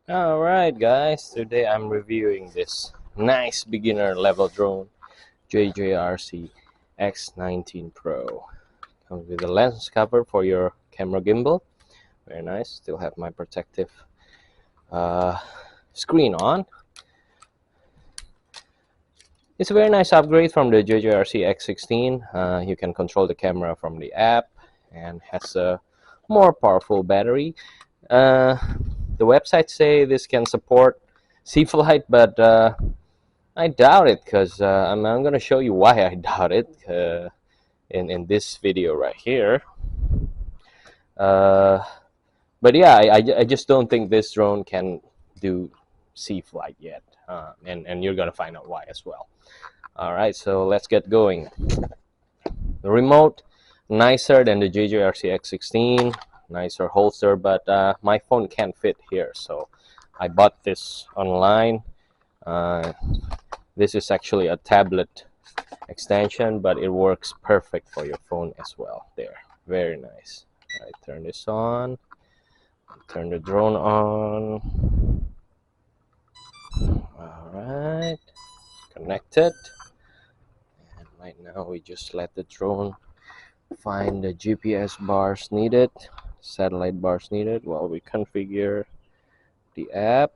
Alright guys, today I'm reviewing this nice beginner level drone JJRC X19 Pro. Comes with a lens cover for your camera gimbal. Very nice. Still have my protective screen on. It's a very nice upgrade from the JJRC X16. You can control the camera from the app and has a more powerful battery. The websites say this can support sea flight, but I doubt it because I'm going to show you why I doubt it in this video right here. Uh, but yeah, I just don't think this drone can do sea flight yet, and you're going to find out why as well. All right, so let's get going. The remote, nicer than the JJRC X16, nicer holster, but my phone can't fit here, so I bought this online. This is actually a tablet extension, but it works perfect for your phone as well. There, very nice. All right, turn this on. Turn the drone on. All right, connected. And right now we just let the drone find the GPS bars needed, satellite bars needed, while we configure the app.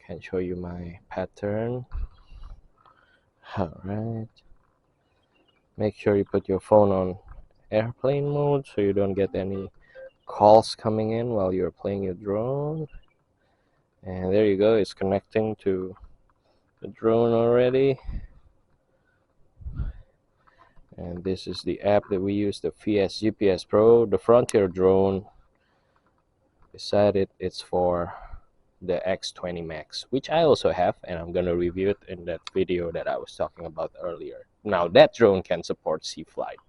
Can show you my pattern. All right. Make sure you put your phone on airplane mode so you don't get any calls coming in while you're playing your drone. And there you go, it's connecting to the drone already. And this is the app that we use, the VS GPS Pro, the Frontier drone. Beside it, it's for the X20 Max, which I also have, and I'm gonna review it in that video that I was talking about earlier. Now that drone can support sea flight.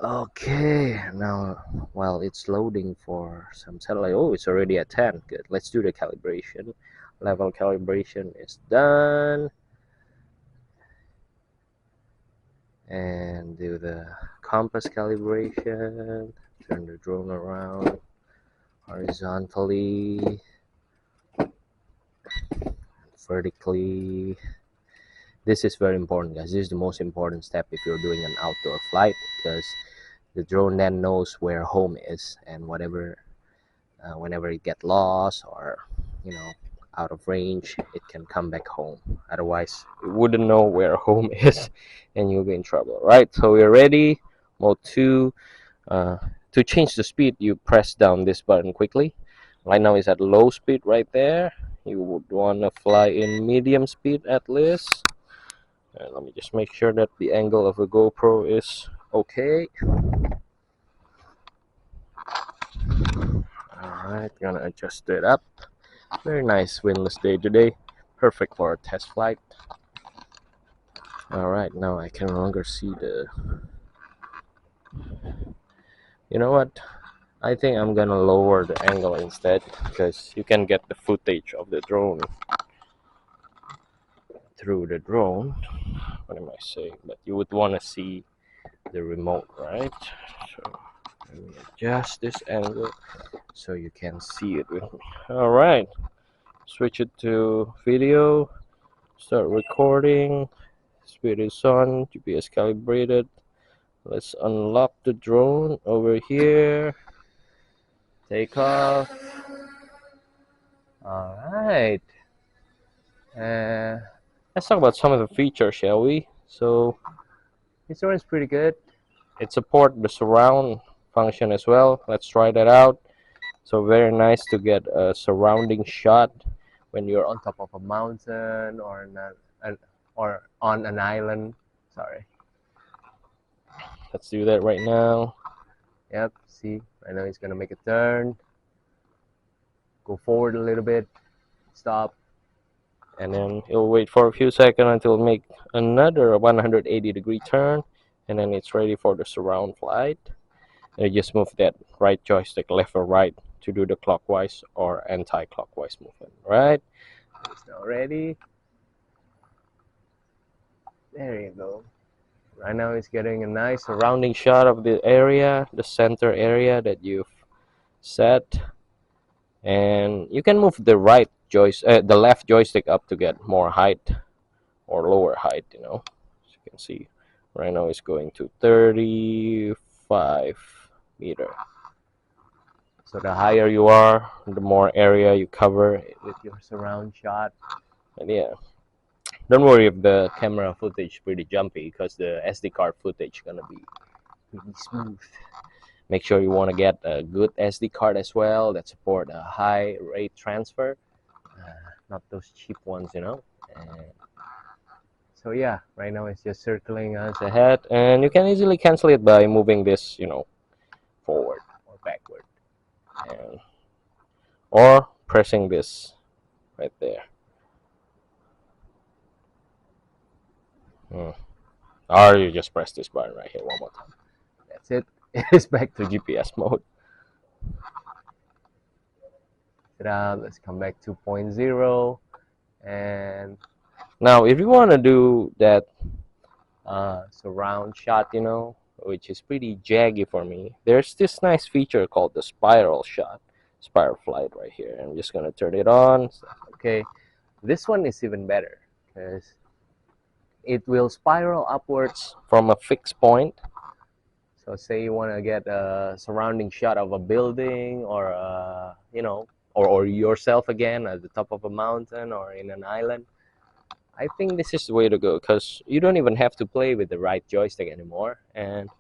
Okay, now while it's loading for some satellite, oh, it's already at 10. Good. Let's do the calibration. Level calibration is done. And do the compass calibration. Turn the drone around horizontally, vertically. This is very important, guys. This is the most important step if you're doing an outdoor flight, because the drone then knows where home is, and whenever it get lost or out of range, it can come back home. Otherwise it wouldn't know where home is and you'll be in trouble. Right, so we're ready. Mode 2. To change the speed, you press down this button quickly. Right now it's at low speed right there. You would want to fly in medium speed at least. And let me just make sure that the angle of the GoPro is okay. Alright, gonna adjust it up. Very nice windless day today. Perfect for a test flight. Alright, now I can no longer see the... You know what? I think I'm gonna lower the angle instead, because you can get the footage of the drone through the drone. What am I saying? But you would want to see the remote, right? So let me adjust this angle so you can see it with me. Alright, switch it to video, start recording. Speed is on, GPS calibrated. Let's unlock the drone over here. Take off. Alright. Let's talk about some of the features, shall we? So this drone is pretty good. It supports the surround function as well. Let's try that out. So very nice to get a surrounding shot when you're on top of a mountain or on an island. Sorry. Let's do that right now. Yep, see, right now he's gonna make a turn. Go forward a little bit, stop, and then it'll wait for a few seconds until it make another 180-degree turn, and then it's ready for the surround flight. And you just move that right joystick left or right to do the clockwise or anti-clockwise movement. Right? It's now ready. There you go. Right now it's getting a nice surrounding shot of the area, the center area that you've set, and you can move the the left joystick up to get more height or lower height. As you can see, right now it's going to 35 meter. So the higher you are, the more area you cover with your surround shot. And yeah, don't worry if the camera footage is pretty jumpy, because the SD card footage is gonna be pretty smooth. Make sure you want to get a good SD card as well that support a high rate transfer, not those cheap ones, And so yeah, right now it's just circling us ahead, and you can easily cancel it by moving this, forward or backward, and or pressing this right there. Or you just press this button right here one more time. That's it. It's back to GPS mode. Let's come back to 2.0. And now if you want to do that surround shot, which is pretty jaggy for me, there's this nice feature called the spiral flight right here. I'm just gonna turn it on. Okay, this one is even better because it will spiral upwards from a fixed point. So say you want to get a surrounding shot of a building, or or yourself again at the top of a mountain or in an island. I think this is the way to go, because you don't even have to play with the right joystick anymore. And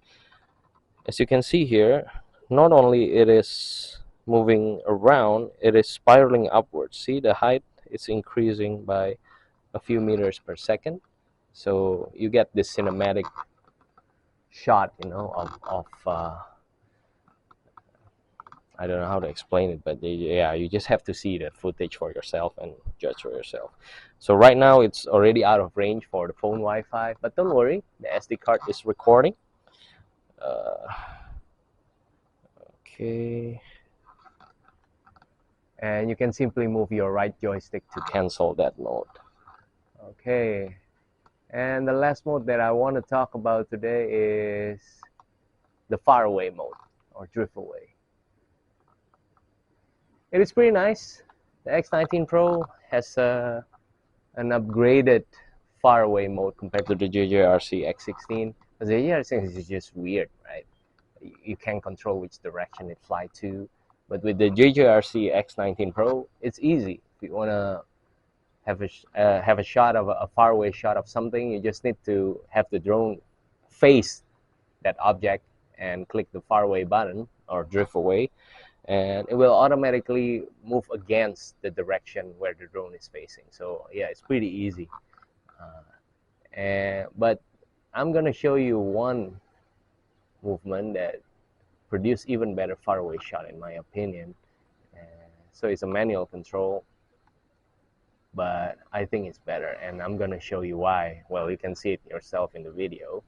as you can see here, not only it is moving around, it is spiraling upwards. See, the height is increasing by a few meters per second. So you get this cinematic shot, of I don't know how to explain it, but yeah, you just have to see the footage for yourself and judge for yourself. So right now it's already out of range for the phone Wi-Fi, but don't worry, the SD card is recording. Okay, and you can simply move your right joystick to cancel that mode. Okay, and the last mode that I want to talk about today is the faraway mode, or drift away. It is pretty nice. The X19 Pro has an upgraded faraway mode compared to the JJRC X16. The JJRC is just weird, right? You can't control which direction it flies to. But with the JJRC X19 Pro, it's easy. If you want to have a shot of a faraway shot of something, you just need to have the drone face that object and click the faraway button or drift away, and it will automatically move against the direction where the drone is facing. So yeah, it's pretty easy. But I'm gonna show you one movement that produce even better faraway shot in my opinion. So it's a manual control, but I think it's better, and I'm gonna show you why. Well, you can see it yourself in the video.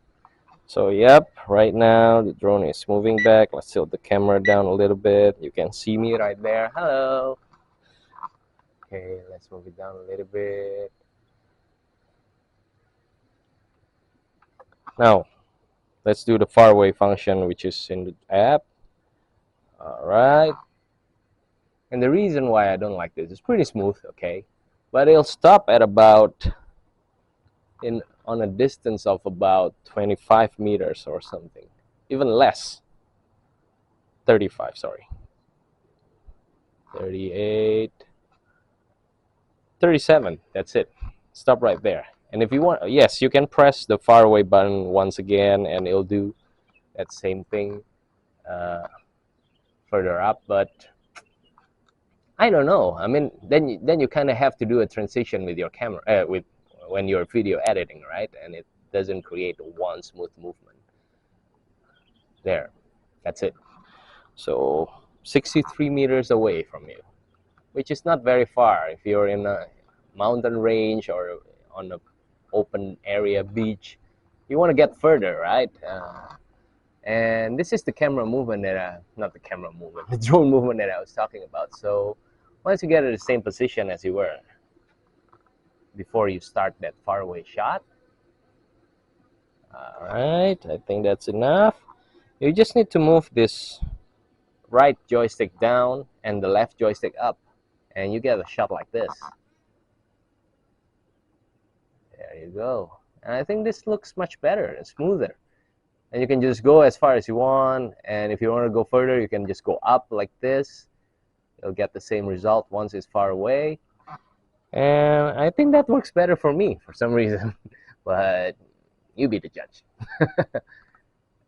So yep, right now the drone is moving back. Let's tilt the camera down a little bit. You can see me right there. Hello. Okay, let's move it down a little bit. Now, let's do the faraway function, which is in the app. All right. And the reason why I don't like this, it's pretty smooth, okay? But it'll stop at about on a distance of about 25 meters or something, even less. 35, sorry. 38, 37, that's it. Stop right there. And if you want, yes, you can press the faraway button once again and it'll do that same thing further up. But I don't know. I mean, then you kind of have to do a transition with your camera, when you're video editing, right? And it doesn't create one smooth movement. There, that's it. So 63 meters away from you, which is not very far if you're in a mountain range or on an open area beach. You want to get further, right? And this is the camera movement not the camera movement, the drone movement that I was talking about. So once you get in the same position as you were before you start that faraway shot, all right, I think that's enough. You just need to move this right joystick down and the left joystick up, and you get a shot like this. There you go. And I think this looks much better and smoother. And you can just go as far as you want, and if you want to go further, you can just go up like this. You'll get the same result once it's far away. And I think that works better for me for some reason. But you be the judge.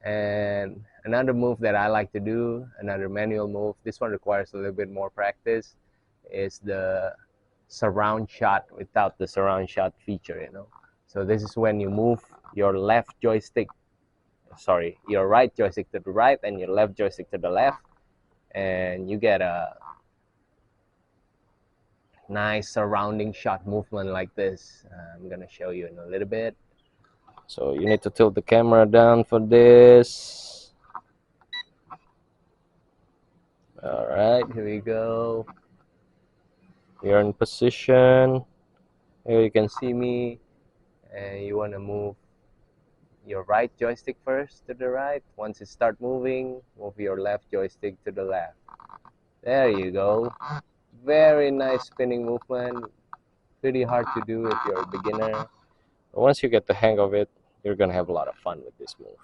And another move that I like to do, another manual move, this one requires a little bit more practice, is the surround shot without the surround shot feature, you know. So this is when you move your left joystick, sorry, your right joystick to the right and your left joystick to the left, and you get a nice surrounding shot movement like this. I'm gonna show you in a little bit. So you need to tilt the camera down for this. All right, here we go. You're in position. Here you can see me, and you want to move your right joystick first to the right. Once it start moving, move your left joystick to the left. There you go. Very nice spinning movement. Pretty hard to do if you're a beginner. But once you get the hang of it, you're gonna have a lot of fun with this move.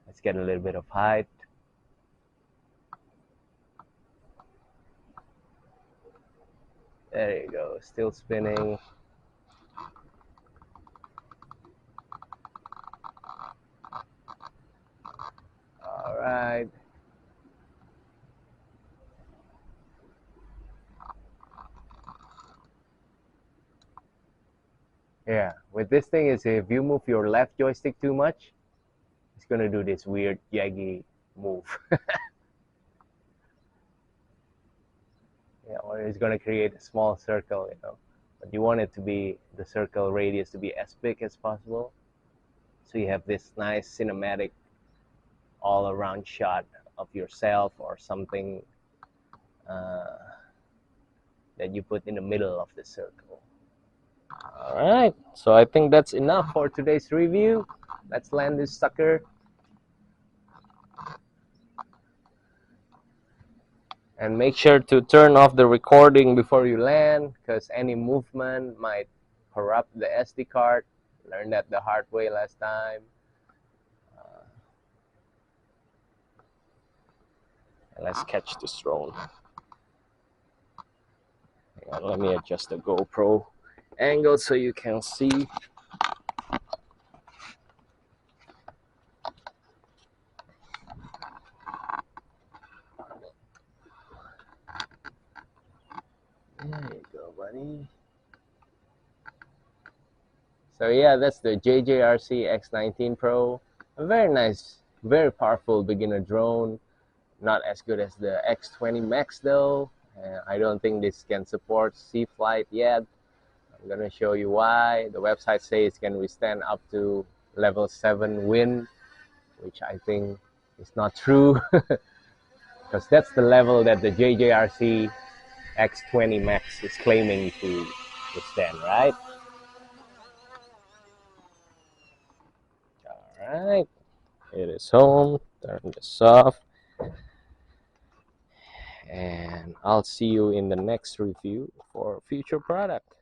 Let's get a little bit of height. There you go, still spinning. All right. Yeah, with this thing is if you move your left joystick too much, it's gonna do this weird yaggy move. Yeah, or it's gonna create a small circle, you know. But you want it to be, the circle radius to be as big as possible. So you have this nice cinematic all around shot of yourself or something that you put in the middle of the circle. All right, so I think that's enough for today's review. Let's land this sucker. And make sure to turn off the recording before you land, because any movement might corrupt the SD card. Learned that the hard way last time. And let's catch this drone. Hang on, let me adjust the GoPro angle so you can see. There you go, buddy. So yeah, that's the JJRC X19 Pro. A very nice, very powerful beginner drone. Not as good as the X20 Max though. I don't think this can support sea flight yet. I'm gonna show you why. The website says it can withstand up to level 7 wind, which I think is not true, because that's the level that the JJRC X20 Max is claiming to withstand, right? All right, it is home. Turn this off. And I'll see you in the next review for future product.